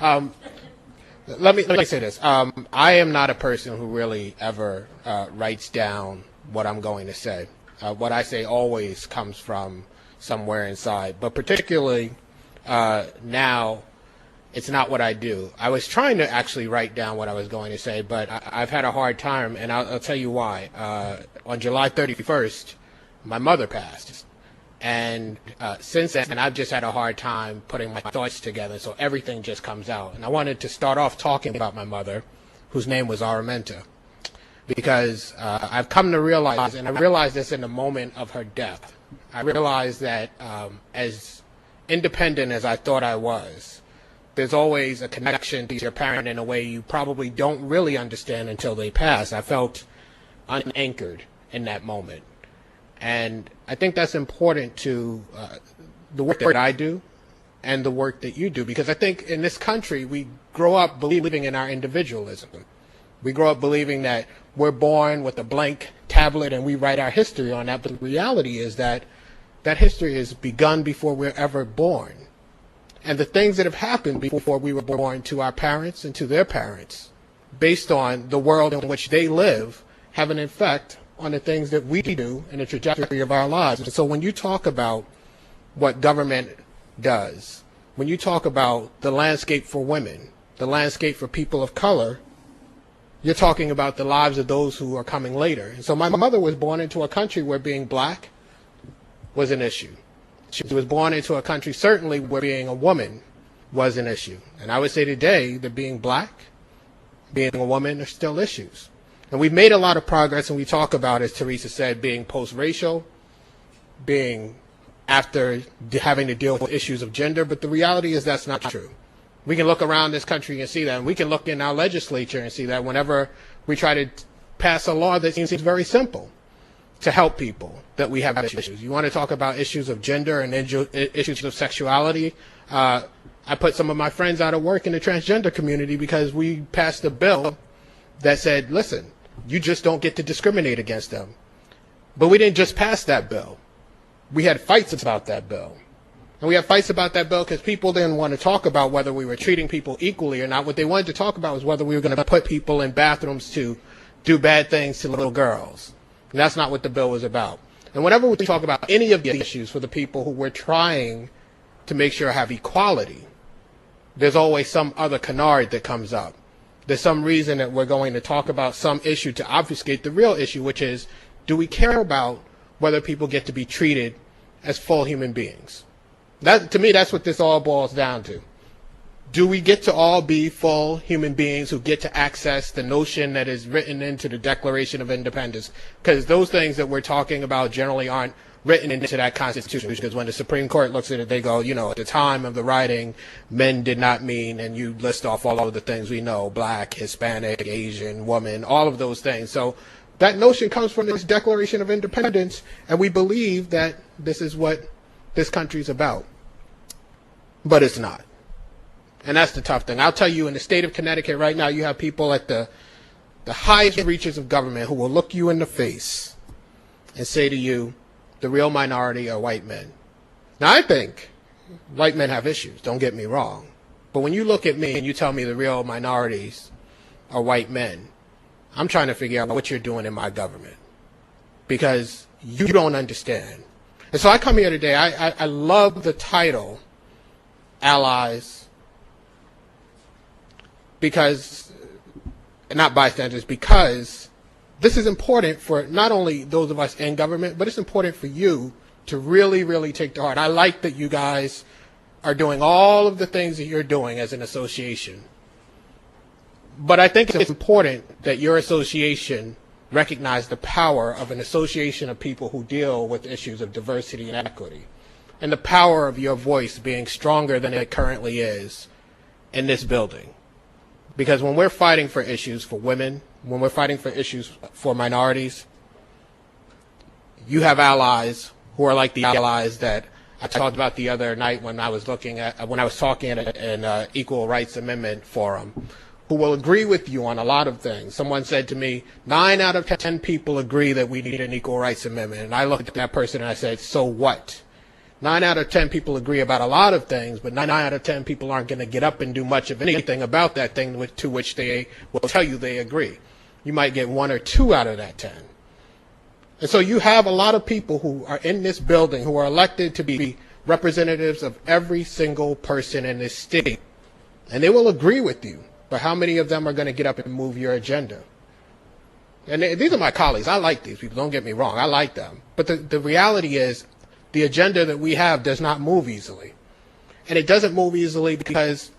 Um, let me say this. I am not a person who really ever writes down what I'm going to say. What I say always comes from somewhere inside, but particularly now, it's not what I do. I was trying to actually write down what I was going to say, but I've had a hard time, and I'll tell you why. On July 31st, my mother passed. And since then, I've just had a hard time putting my thoughts together, so everything just comes out. And I wanted to start off talking about my mother, whose name was Araminta, because I've come to realize, and I realized this in the moment of her death, I realized that as independent as I thought I was, there's always a connection to your parent in a way you probably don't really understand until they pass. I felt unanchored in that moment. And I think that's important to the work that I do and the work that you do, because I think in this country we grow up believing in our individualism. We grow up believing that we're born with a blank tablet and we write our history on that, but the reality is that that history is begun before we're ever born. And the things that have happened before we were born to our parents and to their parents, based on the world in which they live, have an effect on the things that we do and the trajectory of our lives. And so when you talk about what government does, when you talk about the landscape for women, the landscape for people of color, you're talking about the lives of those who are coming later. And so my mother was born into a country where being black was an issue. She was born into a country certainly where being a woman was an issue. And I would say today that being black, being a woman are still issues. And we've made a lot of progress, and we talk about, as Teresa said, being post-racial, being after having to deal with issues of gender, but the reality is that's not true. We can look around this country and see that, and we can look in our legislature and see that whenever we try to pass a law that seems very simple to help people, that we have issues. You want to talk about issues of gender and issues of sexuality? I put some of my friends out of work in the transgender community because we passed a bill that said, listen, you just don't get to discriminate against them. But we didn't just pass that bill. We had fights about that bill. And we had fights about that bill because people didn't want to talk about whether we were treating people equally or not. What they wanted to talk about was whether we were going to put people in bathrooms to do bad things to little girls. And that's not what the bill was about. And whenever we talk about any of the issues for the people who we're trying to make sure have equality, there's always some other canard that comes up. There's some reason that we're going to talk about some issue to obfuscate the real issue, which is, do we care about whether people get to be treated as full human beings? That, to me, that's what this all boils down to. Do we get to all be full human beings who get to access the notion that is written into the Declaration of Independence? Because those things that we're talking about generally aren't written into that Constitution. Because when the Supreme Court looks at it, they go, you know, at the time of the writing, men did not mean, and you list off all of the things we know, black, Hispanic, Asian, woman, all of those things. So that notion comes from this Declaration of Independence, and we believe that this is what this country's about. But it's not. And that's the tough thing. I'll tell you, in the state of Connecticut right now, you have people at the highest reaches of government who will look you in the face and say to you, the real minority are white men. Now, I think white men have issues, don't get me wrong. But when you look at me and you tell me the real minorities are white men, I'm trying to figure out what you're doing in my government, because you don't understand. And so I come here today, I love the title, Allies, because, not bystanders, because this is important for not only those of us in government, but it's important for you to really, really take to heart. I like that you guys are doing all of the things that you're doing as an association. But I think it's important that your association recognize the power of an association of people who deal with issues of diversity and equity, and the power of your voice being stronger than it currently is in this building. Because when we're fighting for issues for women, when we're fighting for issues for minorities, you have allies who are like the allies that I talked about the other night when I was talking at an Equal Rights Amendment forum, who will agree with you on a lot of things. Someone said to me, 9 out of 10 people agree that we need an Equal Rights Amendment. And I looked at that person and I said, so what? 9 out of 10 people agree about a lot of things, but 9 out of 10 people aren't going to get up and do much of anything about that thing to which they will tell you they agree. You might get 1 or 2 out of that 10. And so you have a lot of people who are in this building who are elected to be representatives of every single person in this state. And they will agree with you, but how many of them are going to get up and move your agenda? And these are my colleagues. I like these people. Don't get me wrong. I like them. But the reality is, the agenda that we have does not move easily. And it doesn't move easily because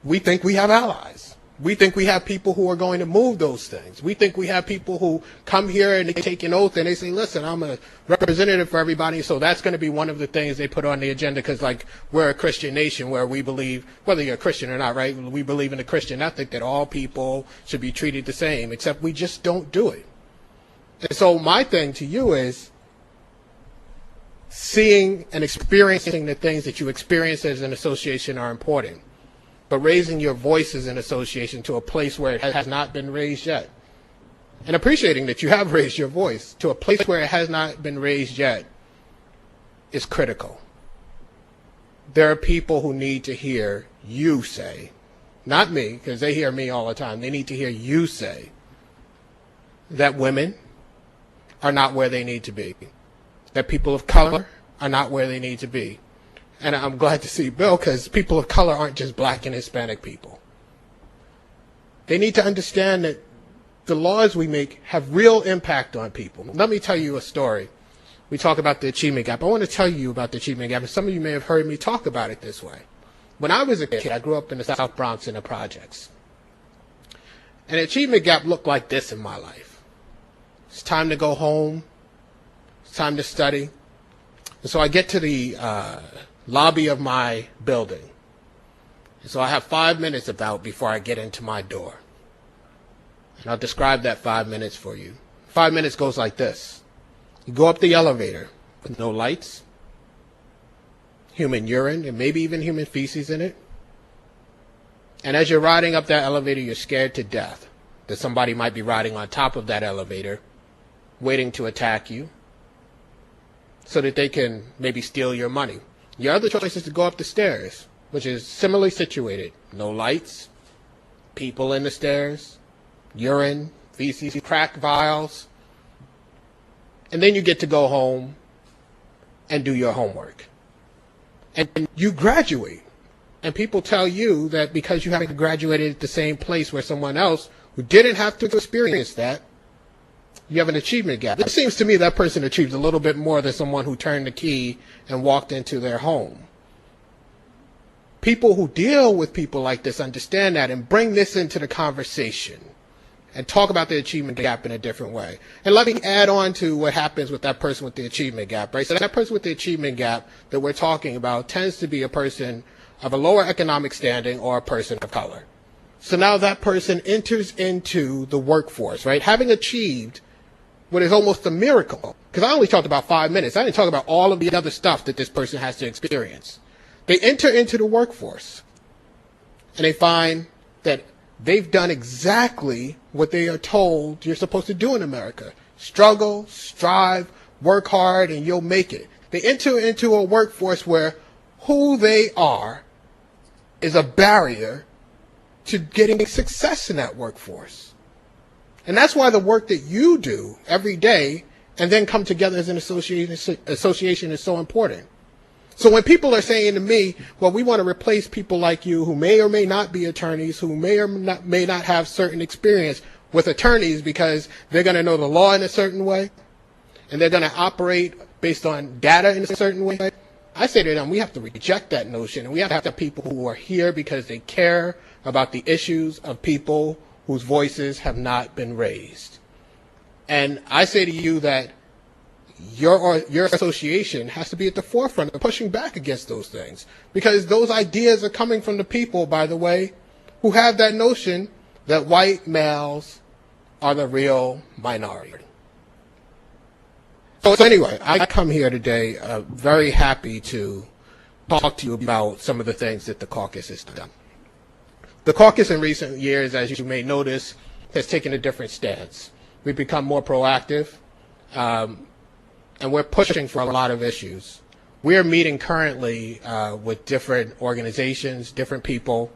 we think we have allies. We think we have people who are going to move those things. We think we have people who come here and they take an oath and they say, listen, I'm a representative for everybody, so that's going to be one of the things they put on the agenda because, like, we're a Christian nation where we believe, whether you're a Christian or not, right, we believe in the Christian ethic that all people should be treated the same, except we just don't do it. And so my thing to you is, seeing and experiencing the things that you experience as an association are important, but raising your voice as an association to a place where it has not been raised yet, and appreciating that you have raised your voice to a place where it has not been raised yet is critical. There are people who need to hear you say, not me, because they hear me all the time. They need to hear you say that women are not where they need to be, that people of color are not where they need to be. And I'm glad to see Bill, because people of color aren't just black and Hispanic people. They need to understand that the laws we make have real impact on people. Let me tell you a story. We talk about the achievement gap. I want to tell you about the achievement gap, and some of you may have heard me talk about it this way. When I was a kid, I grew up in the South Bronx in the projects. And the achievement gap looked like this in my life. It's time to go home. It's time to study. And so I get to the lobby of my building. And so I have 5 minutes about before I get into my door. And I'll describe that 5 minutes for you. 5 minutes goes like this. You go up the elevator with no lights, human urine, and maybe even human feces in it. And as you're riding up that elevator, you're scared to death that somebody might be riding on top of that elevator, waiting to attack you, so that they can maybe steal your money. Your other choice is to go up the stairs, which is similarly situated. No lights, people in the stairs, urine, feces, crack vials. And then you get to go home and do your homework. And you graduate. And people tell you that because you haven't graduated at the same place where someone else who didn't have to experience that, you have an achievement gap. It seems to me that person achieved a little bit more than someone who turned the key and walked into their home. People who deal with people like this understand that and bring this into the conversation and talk about the achievement gap in a different way. And let me add on to what happens with that person with the achievement gap, right? So that person with the achievement gap that we're talking about tends to be a person of a lower economic standing or a person of color. So now that person enters into the workforce, right? Having achieved what is almost a miracle, because I only talked about 5 minutes. I didn't talk about all of the other stuff that this person has to experience. They enter into the workforce, and they find that they've done exactly what they are told you're supposed to do in America. Struggle, strive, work hard, and you'll make it. They enter into a workforce where who they are is a barrier to getting success in that workforce. And that's why the work that you do every day and then come together as an association is so important. So when people are saying to me, well, we want to replace people like you who may or may not be attorneys, who may or may not have certain experience with attorneys because they're going to know the law in a certain way and they're going to operate based on data in a certain way, I say to them, we have to reject that notion, and we have to have people who are here because they care about the issues of people whose voices have not been raised. And I say to you that your association has to be at the forefront of pushing back against those things, because those ideas are coming from the people, by the way, who have that notion that white males are the real minority. So anyway, I come here today very happy to talk to you about some of the things that the caucus has done. The caucus in recent years, as you may notice, has taken a different stance. We've become more proactive, and we're pushing for a lot of issues. we are meeting currently with different organizations, different people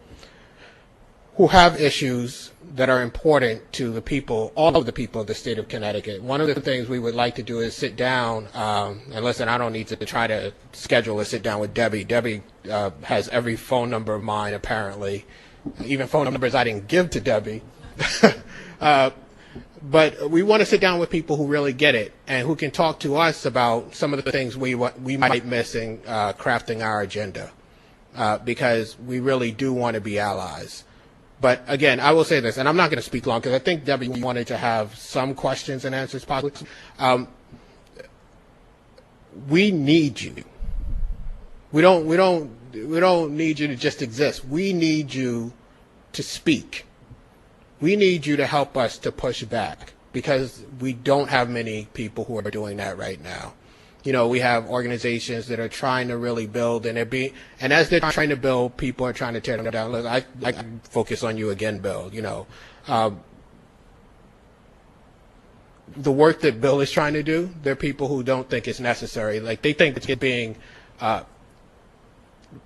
who have issues that are important to the people, all of the people of the state of Connecticut. One of the things we would like to do is sit down, and listen, I don't need to try to schedule a sit down with Debbie. Debbie has every phone number of mine, apparently, even phone numbers I didn't give to Debbie. But we want to sit down with people who really get it and who can talk to us about some of the things we might miss in crafting our agenda, because we really do want to be allies. But again, I will say this, and I'm not going to speak long because I think Debbie wanted to have some questions and answers possibly. We need you. We don't need you to just exist. We need you to speak. We need you to help us to push back, because we don't have many people who are doing that right now. You know, we have organizations that are trying to really build, and as they're trying to build, people are trying to tear them down. Look, I focus on you again, Bill. You know, the work that Bill is trying to do, there are people who don't think it's necessary. Like, they think it's being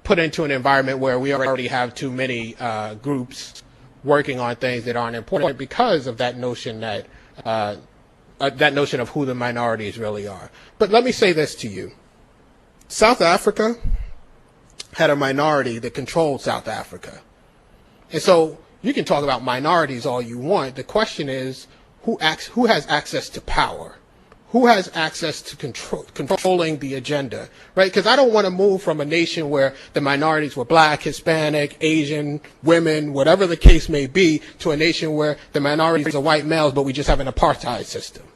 put into an environment where we already have too many groups working on things that aren't important because of that notion that of who the minorities really are. But let me say this to you. South Africa had a minority that controlled South Africa. And so you can talk about minorities all you want. The question is, who has access to power? Who has access to controlling the agenda, right? Because I don't want to move from a nation where the minorities were black, Hispanic, Asian, women, whatever the case may be, to a nation where the minorities are white males, but we just have an apartheid system.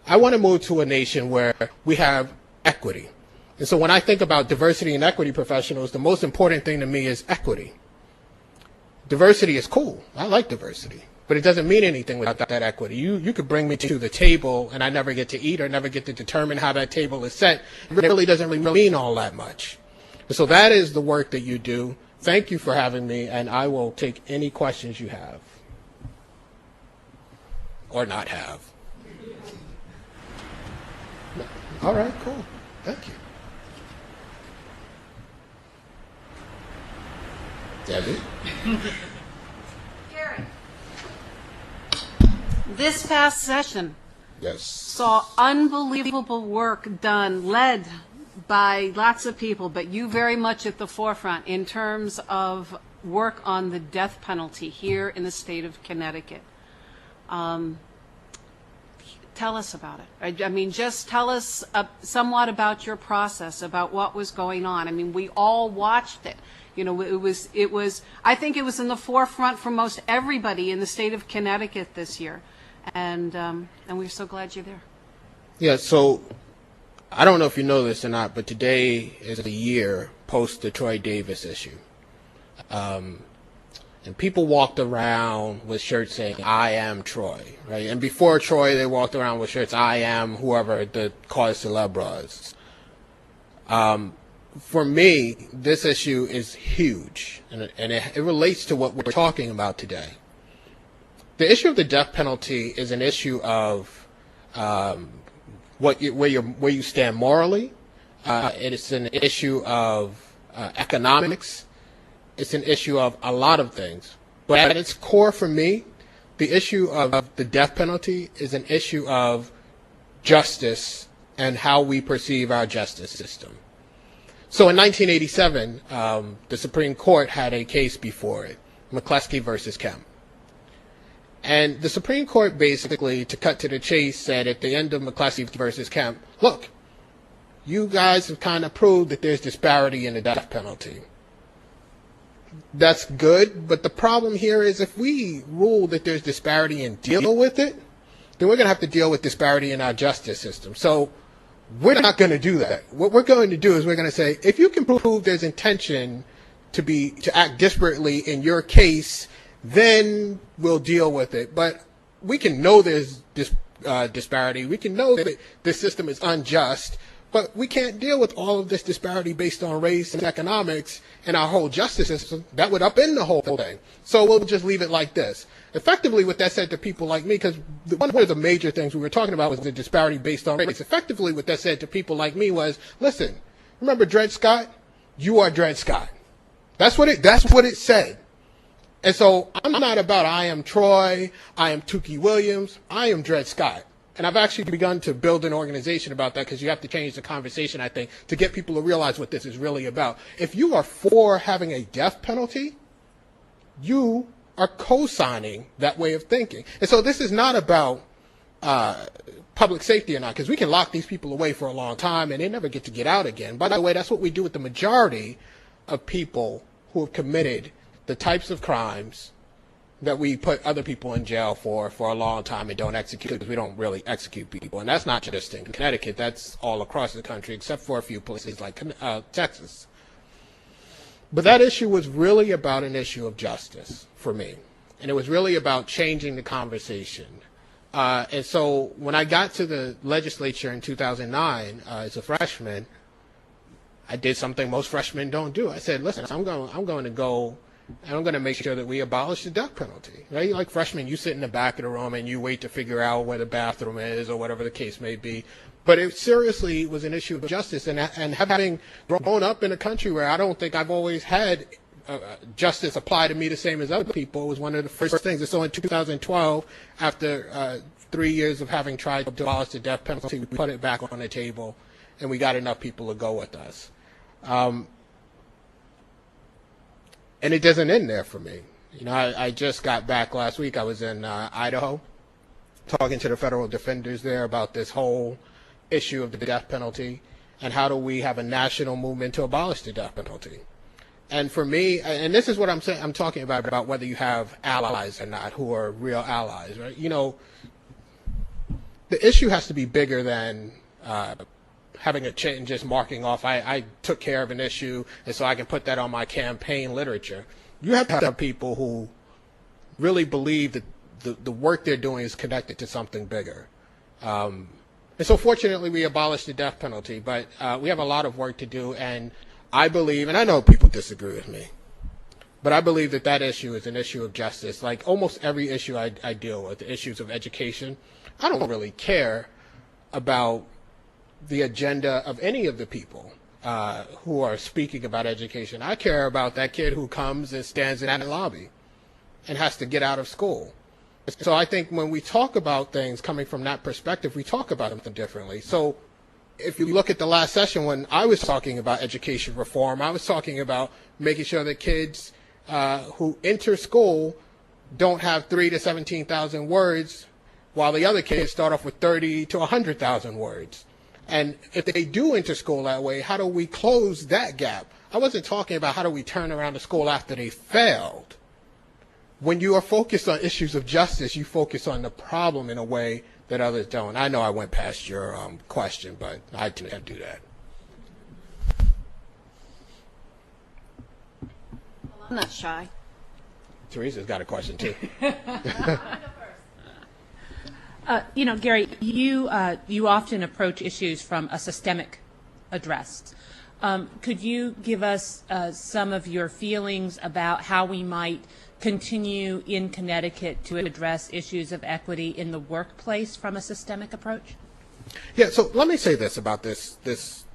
I want to move to a nation where we have equity. And so when I think about diversity and equity professionals, the most important thing to me is equity. Diversity is cool. I like diversity. But it doesn't mean anything without that equity. You could bring me to the table and I never get to eat or never get to determine how that table is set. It really doesn't really mean all that much. So that is the work that you do. Thank you for having me, and I will take any questions you have. Or not have. All right, cool. Thank you. Debbie? This past session saw unbelievable work done, led by lots of people, but you very much at the forefront in terms of work on the death penalty here in the state of Connecticut. Tell us about it. I mean, just tell us somewhat about your process, about what was going on. I mean, we all watched it. You know, it was. I think it was in the forefront for most everybody in the state of Connecticut this year. And we're so glad you're there. Yeah, so I don't know if you know this or not, but today is a year post the Troy Davis issue. And people walked around with shirts saying, "I am Troy," right? And before Troy, they walked around with shirts, "I am whoever the cause célèbre is." For me, this issue is huge, and it relates to what we're talking about today. The issue of the death penalty is an issue of where you stand morally. It's an issue of economics. It's an issue of a lot of things. But at its core, for me, the issue of the death penalty is an issue of justice and how we perceive our justice system. So in 1987, the Supreme Court had a case before it, McCleskey versus Kemp. And the Supreme Court basically, to cut to the chase, said at the end of McCleskey versus Kemp, look, you guys have kind of proved that there's disparity in the death penalty. That's good, but the problem here is if we rule that there's disparity and deal with it, then we're going to have to deal with disparity in our justice system. So we're not going to do that. What we're going to do is we're going to say, if you can prove there's intention to act disparately in your case, then we'll deal with it. But we can know there's disparity. We can know that this system is unjust, but we can't deal with all of this disparity based on race and economics and our whole justice system. That would upend the whole thing. So we'll just leave it like this. Effectively, what that said to people like me, because one of the major things we were talking about was the disparity based on race. Effectively, what that said to people like me was, listen, Remember Dred Scott? You are Dred Scott. That's what it said. And so I'm not about I am Troy, I am Tukey Williams, I am Dred Scott. And I've actually begun to build an organization about that because you have to change the conversation, I think, to get people to realize what this is really about. If you are for having a death penalty, you are co-signing that way of thinking. And so this is not about public safety or not, because we can lock these people away for a long time and they never get to get out again. By the way, that's what we do with the majority of people who have committed the types of crimes that we put other people in jail for a long time and don't execute, because we don't really execute people. And that's not just in Connecticut, that's all across the country, except for a few places like Texas. But that issue was really about an issue of justice for me. And it was really about changing the conversation. And so when I got to the legislature in 2009 as a freshman, I did something most freshmen don't do. I said, listen, I'm going to go and I'm going to make sure that we abolish the death penalty. Right? Like freshmen, you sit in the back of the room and you wait to figure out where the bathroom is or whatever the case may be. But it seriously was an issue of justice. And having grown up in a country where I don't think I've always had justice apply to me the same as other people, was one of the first things. And so in 2012, after 3 years of having tried to abolish the death penalty, we put it back on the table and we got enough people to go with us. And it doesn't end there for me. You know, I just got back last week. I was in Idaho talking to the federal defenders there about this whole issue of the death penalty and how do we have a national movement to abolish the death penalty. And for me, and this is what I'm saying, I'm talking about whether you have allies or not who are real allies, right? You know, the issue has to be bigger than having a change and just marking off, I took care of an issue, and so I can put that on my campaign literature. You have to have people who really believe that the work they're doing is connected to something bigger. And so fortunately, we abolished the death penalty, but we have a lot of work to do, and I believe, and I know people disagree with me, but I believe that that issue is an issue of justice. Like almost every issue I deal with, the issues of education, I don't really care about the agenda of any of the people who are speaking about education. I care about that kid who comes and stands in that lobby and has to get out of school. So I think when we talk about things coming from that perspective, we talk about them differently. So if you look at the last session when I was talking about education reform, I was talking about making sure that kids who enter school don't have 3,000 to 17,000 words, while the other kids start off with 30 to 100,000 words. And if they do enter school that way, how do we close that gap? I wasn't talking about how do we turn around the school after they failed. When you are focused on issues of justice, you focus on the problem in a way that others don't. I know I went past your question, but I didn't do that. I'm not shy. Teresa's got a question too. You know, Gary, you often approach issues from a systemic address. Could you give us some of your feelings about how we might continue in Connecticut to address issues of equity in the workplace from a systemic approach? Yeah, so let me say this about this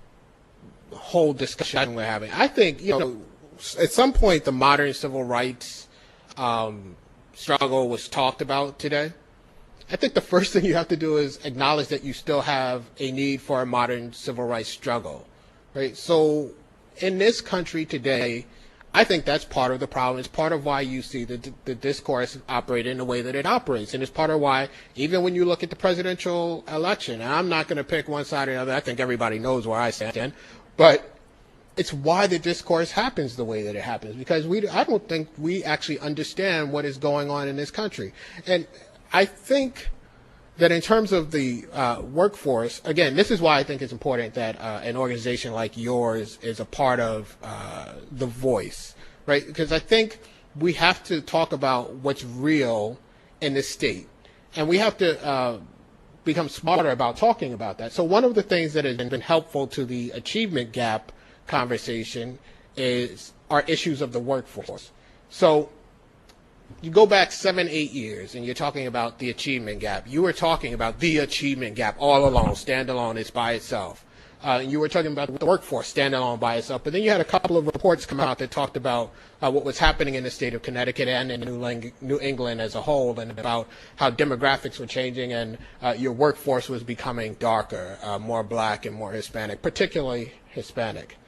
whole discussion we're having. I think, you know, at some point the modern civil rights struggle was talked about today. I think the first thing you have to do is acknowledge that you still have a need for a modern civil rights struggle, right? So in this country today, I think that's part of the problem. It's part of why you see the discourse operate in the way that it operates. And it's part of why, even when you look at the presidential election, and I'm not going to pick one side or the other, I think everybody knows where I stand, but it's why the discourse happens the way that it happens, because I don't think we actually understand what is going on in this country. And I think that in terms of the workforce, again, this is why I think it's important that an organization like yours is a part of The Voice, right? Because I think we have to talk about what's real in this state, and we have to become smarter about talking about that. So one of the things that has been helpful to the achievement gap conversation are issues of the workforce. So you go back 7-8 years and you're talking about the achievement gap. You were talking about the achievement gap all alone, standalone, it's by itself. You were talking about the workforce standing alone by itself, but then you had a couple of reports come out that talked about what was happening in the state of Connecticut and in New England as a whole, and about how demographics were changing and your workforce was becoming darker, more black and more Hispanic, particularly Hispanic.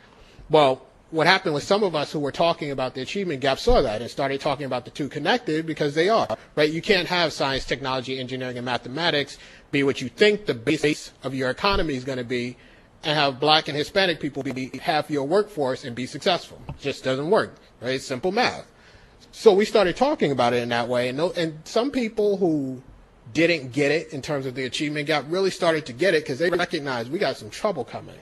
Well, what happened was some of us who were talking about the achievement gap saw that and started talking about the two connected, because they are, right? You can't have science, technology, engineering, and mathematics be what you think the base of your economy is going to be, and have black and Hispanic people be half your workforce and be successful. It just doesn't work, right? It's simple math. So we started talking about it in that way, and some people who didn't get it in terms of the achievement gap really started to get it, because they recognized we got some trouble coming.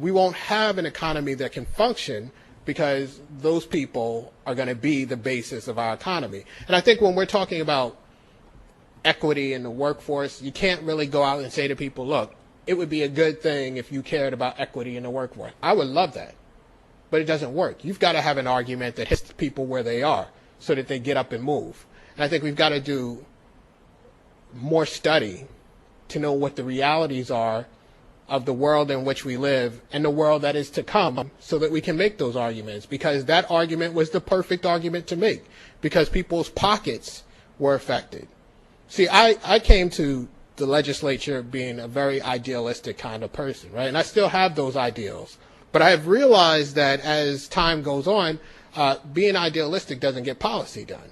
We won't have an economy that can function because those people are going to be the basis of our economy. And I think when we're talking about equity in the workforce, you can't really go out and say to people, look, it would be a good thing if you cared about equity in the workforce. I would love that, but it doesn't work. You've got to have an argument that hits people where they are so that they get up and move. And I think we've got to do more study to know what the realities are of the world in which we live and the world that is to come, so that we can make those arguments, because that argument was the perfect argument to make, because people's pockets were affected. See, I came to the legislature being a very idealistic kind of person, right? And I still have those ideals. But I have realized that as time goes on, being idealistic doesn't get policy done.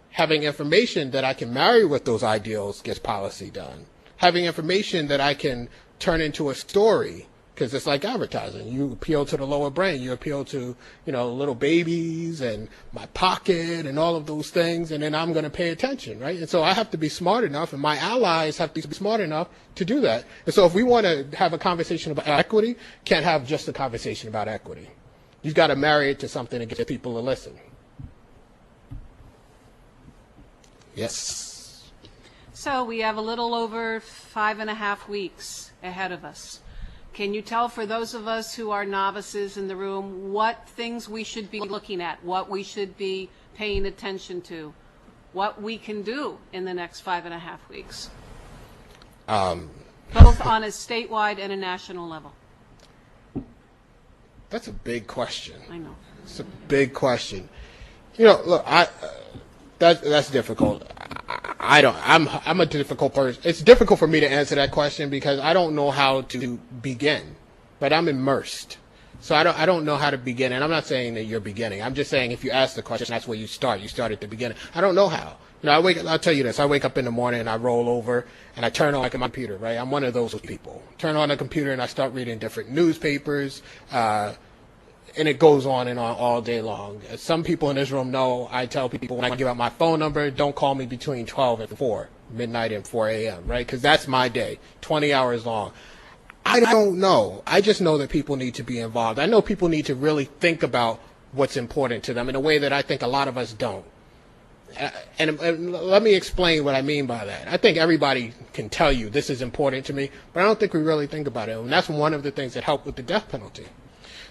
Having information that I can marry with those ideals gets policy done. Having information that I can turn into a story, because it's like advertising. You appeal to the lower brain. You appeal to, little babies and my pocket and all of those things, and then I'm going to pay attention, right? And so I have to be smart enough, and my allies have to be smart enough to do that. And so if we want to have a conversation about equity, can't have just a conversation about equity. You've got to marry it to something to get people to listen. Yes. So we have a little over 5.5 weeks ahead of us. Can you tell, for those of us who are novices in the room, what things we should be looking at, what we should be paying attention to, what we can do in the next 5.5 weeks? Both on a statewide and a national level. That's a big question. I know. It's a big question. Look, that's difficult. I'm a difficult person. It's difficult for me to answer that question because I don't know how to begin, but I'm immersed. So I don't know how to begin. And I'm not saying that you're beginning. I'm just saying if you ask the question, that's where you start. You start at the beginning. I don't know how. I'll tell you this. I wake up in the morning and I roll over and I turn on my computer, right? I'm one of those people. Turn on the computer and I start reading different newspapers, and it goes on and on all day long. As some people in this room know, I tell people when I give out my phone number, don't call me between 12 and 4, midnight and 4 a.m., right? Because that's my day, 20 hours long. I don't know. I just know that people need to be involved. I know people need to really think about what's important to them in a way that I think a lot of us don't. And let me explain what I mean by that. I think everybody can tell you this is important to me, but I don't think we really think about it. And that's one of the things that helped with the death penalty.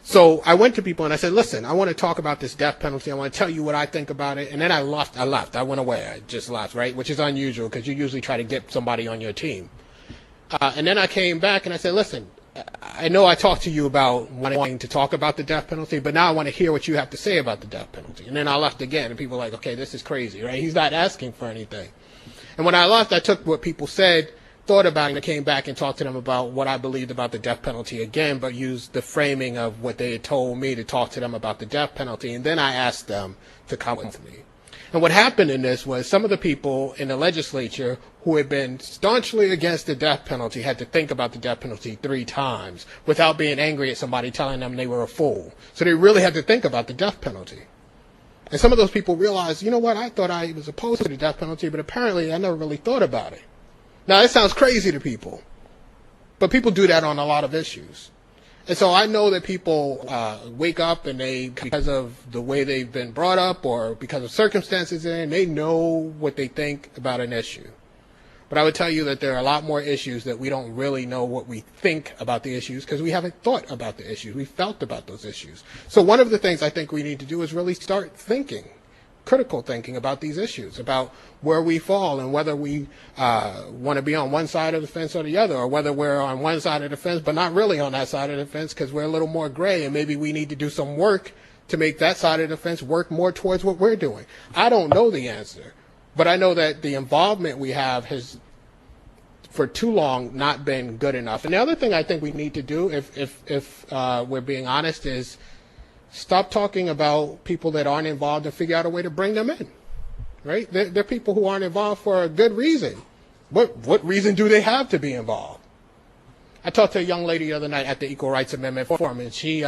So I went to people and I said, listen, I want to talk about this death penalty. I want to tell you what I think about it. And then I left. I went away. I just left, right? Which is unusual because you usually try to get somebody on your team. And then I came back and I said, listen, I know I talked to you about wanting to talk about the death penalty, but now I want to hear what you have to say about the death penalty. And then I left again and people were like, okay, this is crazy, right? He's not asking for anything. And when I left, I took what people said, thought about it, and I came back and talked to them about what I believed about the death penalty again, but used the framing of what they had told me to talk to them about the death penalty. And then I asked them to come with me. And what happened in this was some of the people in the legislature who had been staunchly against the death penalty had to think about the death penalty 3 times without being angry at somebody telling them they were a fool. So they really had to think about the death penalty. And some of those people realized, you know what, I thought I was opposed to the death penalty, but apparently I never really thought about it. Now, it sounds crazy to people, but people do that on a lot of issues. And so I know that people wake up and because of the way they've been brought up or because of circumstances they know what they think about an issue. But I would tell you that there are a lot more issues that we don't really know what we think about the issues because we haven't thought about the issues. We felt about those issues. So one of the things I think we need to do is really start thinking critical thinking about these issues, about where we fall and whether we want to be on one side of the fence or the other, or whether we're on one side of the fence but not really on that side of the fence because we're a little more gray, and maybe we need to do some work to make that side of the fence work more towards what we're doing. I don't know the answer, but I know that the involvement we have has for too long not been good enough. And the other thing I think we need to do, if we're being honest, is stop talking about people that aren't involved and figure out a way to bring them in, right? They're people who aren't involved for a good reason. What reason do they have to be involved? I talked to a young lady the other night at the Equal Rights Amendment Forum, and she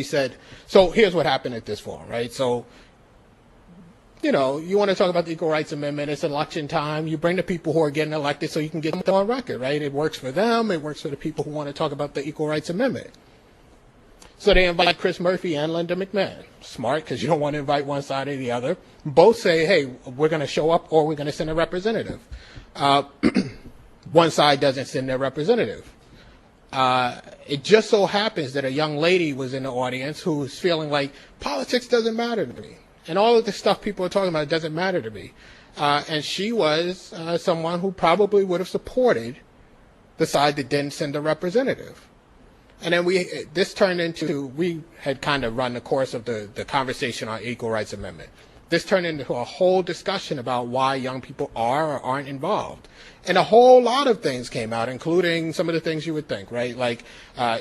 said, so here's what happened at this forum, right? So, you know, you want to talk about the Equal Rights Amendment, it's election time, you bring the people who are getting elected so you can get them on record, right? It works for them, it works for the people who want to talk about the Equal Rights Amendment. So they invite Chris Murphy and Linda McMahon. Smart, because you don't want to invite one side or the other. Both say, hey, we're going to show up or we're going to send a representative. One side doesn't send their representative. It just so happens that a young lady was in the audience who was feeling like politics doesn't matter to me. And all of the stuff people are talking about doesn't matter to me. And she was someone who probably would have supported the side that didn't send a representative. And then this turned into, we had kind of run the course of the conversation on Equal Rights Amendment. This turned into a whole discussion about why young people are or aren't involved. And a whole lot of things came out, including some of the things you would think, right? Like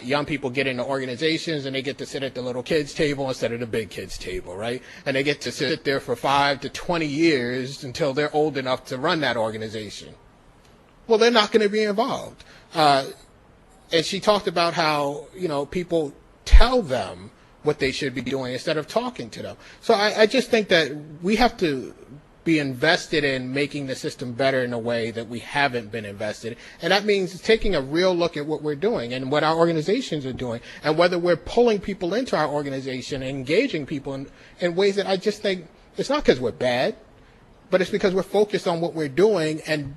young people get into organizations and they get to sit at the little kids table instead of the big kids table, right? And they get to sit there for 5 to 20 years until they're old enough to run that organization. Well, they're not going to be involved. And she talked about how, you know, people tell them what they should be doing instead of talking to them. So I just think that we have to be invested in making the system better in a way that we haven't been invested. And that means taking a real look at what we're doing and what our organizations are doing and whether we're pulling people into our organization and engaging people in ways that I just think it's not because we're bad, but it's because we're focused on what we're doing and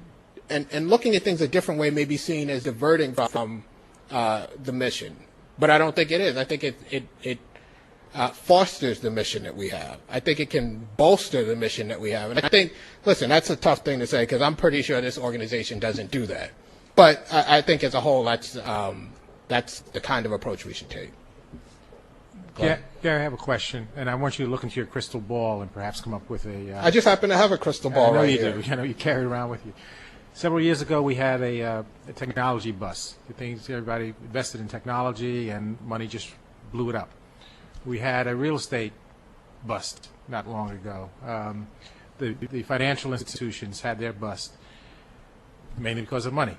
looking at things a different way may be seen as diverting from the mission. But I don't think it is. I think it fosters the mission that we have. I think it can bolster the mission that we have. And I think, listen, that's a tough thing to say because I'm pretty sure this organization doesn't do that. But I think as a whole, that's the kind of approach we should take. Gary, I have a question, and I want you to look into your crystal ball and perhaps come up with a... I just happen to have a crystal ball right here. I know you do. I know you carry it around with you. Several years ago, we had a technology bust. Everybody invested in technology, and money just blew it up. We had a real estate bust not long ago. The financial institutions had their bust, mainly because of money.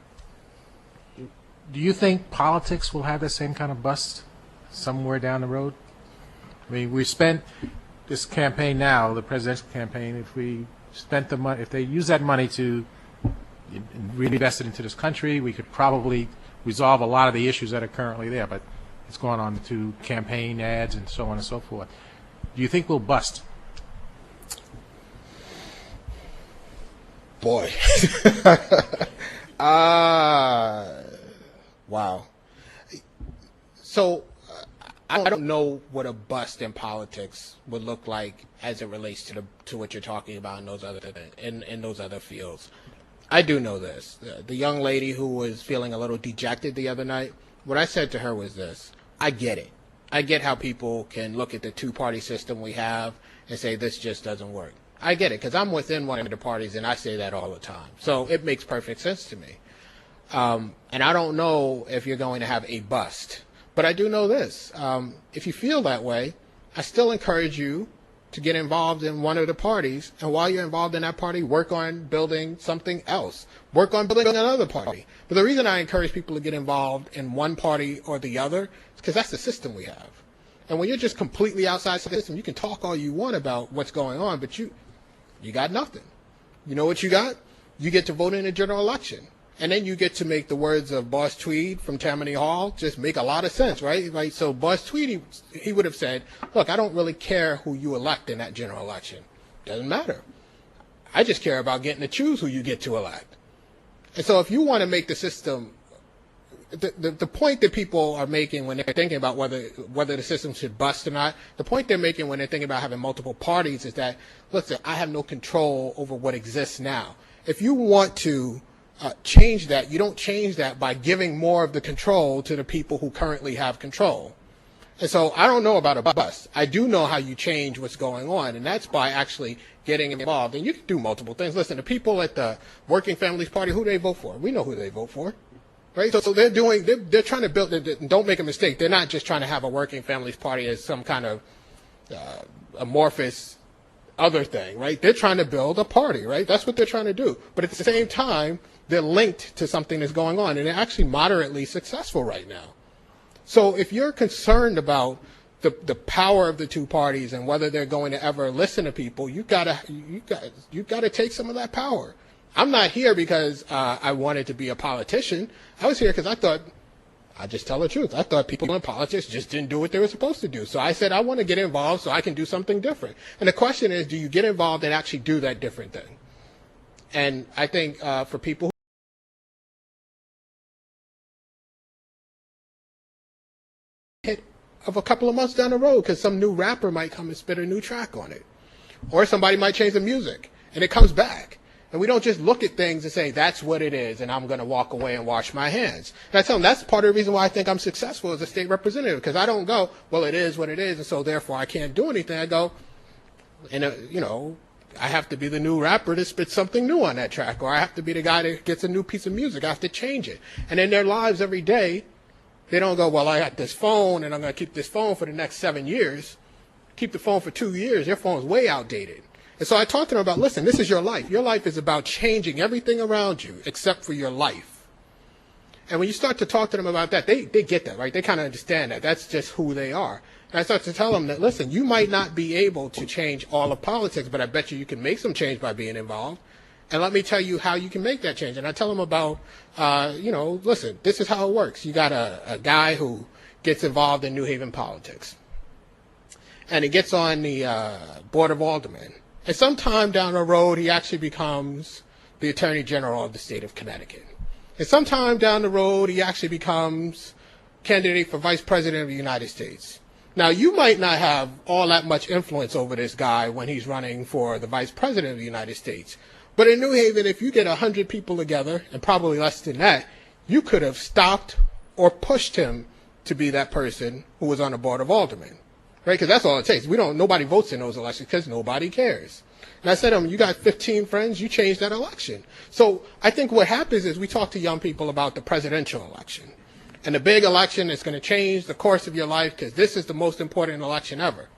Do you think politics will have the same kind of bust somewhere down the road? I mean, we spent this campaign now, the presidential campaign, if we spent the money, if they use that money to reinvest it into this country, we could probably resolve a lot of the issues that are currently there, but it's gone on to campaign ads and so on and so forth. Do you think we'll bust? Boy. Wow. So I don't know what a bust in politics would look like as it relates to what you're talking about in those other fields. I do know this. The young lady who was feeling a little dejected the other night, what I said to her was this: I get it. I get how people can look at the two-party system we have and say this just doesn't work. I get it, because I'm within one of the parties and I say that all the time. So it makes perfect sense to me. And I don't know if you're going to have a bust. But I do know this. If you feel that way, I still encourage you to get involved in one of the parties. And while you're involved in that party, work on building something else. Work on building another party. But the reason I encourage people to get involved in one party or the other is because that's the system we have. And when you're just completely outside the system, you can talk all you want about what's going on, but you got nothing. You know what you got? You get to vote in a general election. And then you get to make the words of Boss Tweed from Tammany Hall just make a lot of sense, right? Right. So Boss Tweed, he would have said, look, I don't really care who you elect in that general election. Doesn't matter. I just care about getting to choose who you get to elect. And so if you want to make the system the point that people are making when they're thinking about whether the system should bust or not, the point they're making when they're thinking about having multiple parties is that, listen, I have no control over what exists now. If you want to change that, you don't change that by giving more of the control to the people who currently have control. And so I don't know about a bust. I do know how you change what's going on, and that's by actually getting involved. And you can do multiple things. Listen, the people at the Working Families Party, who they vote for? We know who they vote for, right? So they're trying to build. Don't make a mistake. They're not just trying to have a Working Families Party as some kind of amorphous other thing, right? They're trying to build a party, right? That's what they're trying to do. But at the same time, they're linked to something that's going on, and they're actually moderately successful right now. So if you're concerned about the power of the two parties and whether they're going to ever listen to people, you gotta take some of that power. I'm not here because I wanted to be a politician. I was here because I thought, I just tell the truth, I thought people in politics just didn't do what they were supposed to do. So I said I want to get involved so I can do something different. And the question is, do you get involved and actually do that different thing? And I think for people hit of a couple of months down the road because some new rapper might come and spit a new track on it. Or somebody might change the music and it comes back. And we don't just look at things and say, that's what it is, and I'm going to walk away and wash my hands. And I tell them that's part of the reason why I think I'm successful as a state representative, because I don't go, well, it is what it is, and so therefore I can't do anything. I go, and I have to be the new rapper that spits something new on that track, or I have to be the guy that gets a new piece of music. I have to change it. And in their lives every day, they don't go, well, I got this phone, and I'm going to keep this phone for the next 7 years. Keep the phone for 2 years. Their phone's way outdated. And so I talked to them about, listen, this is your life. Your life is about changing everything around you except for your life. And when you start to talk to them about that, they get that, right? They kind of understand that. That's just who they are. And I start to tell them that, listen, you might not be able to change all of politics, but I bet you can make some change by being involved. And let me tell you how you can make that change. And I tell them about, listen, this is how it works. You got a guy who gets involved in New Haven politics. And he gets on the Board of Aldermen. And sometime down the road, he actually becomes the Attorney General of the state of Connecticut. And sometime down the road, he actually becomes candidate for Vice President of the United States. Now, you might not have all that much influence over this guy when he's running for the Vice President of the United States. But in New Haven, if you get 100 people together, and probably less than that, you could have stopped or pushed him to be that person who was on the Board of Aldermen. Right, because that's all it takes. Nobody votes in those elections because nobody cares. And I said to them, you got 15 friends, you change that election. So I think what happens is we talk to young people about the presidential election. And the big election is going to change the course of your life because this is the most important election ever.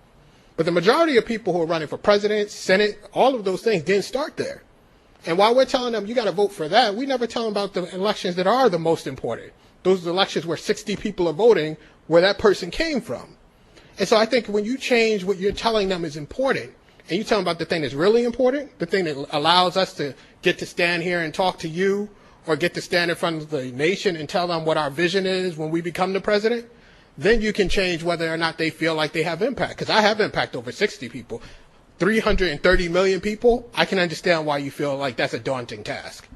But the majority of people who are running for president, Senate, all of those things didn't start there. And while we're telling them you got to vote for that, we never tell them about the elections that are the most important. Those are the elections where 60 people are voting, where that person came from. And so I think when you change what you're telling them is important, and you tell them about the thing that's really important, the thing that allows us to get to stand here and talk to you, or get to stand in front of the nation and tell them what our vision is when we become the president, then you can change whether or not they feel like they have impact. Because I have impact over 60 people. 330 million people, I can understand why you feel like that's a daunting task.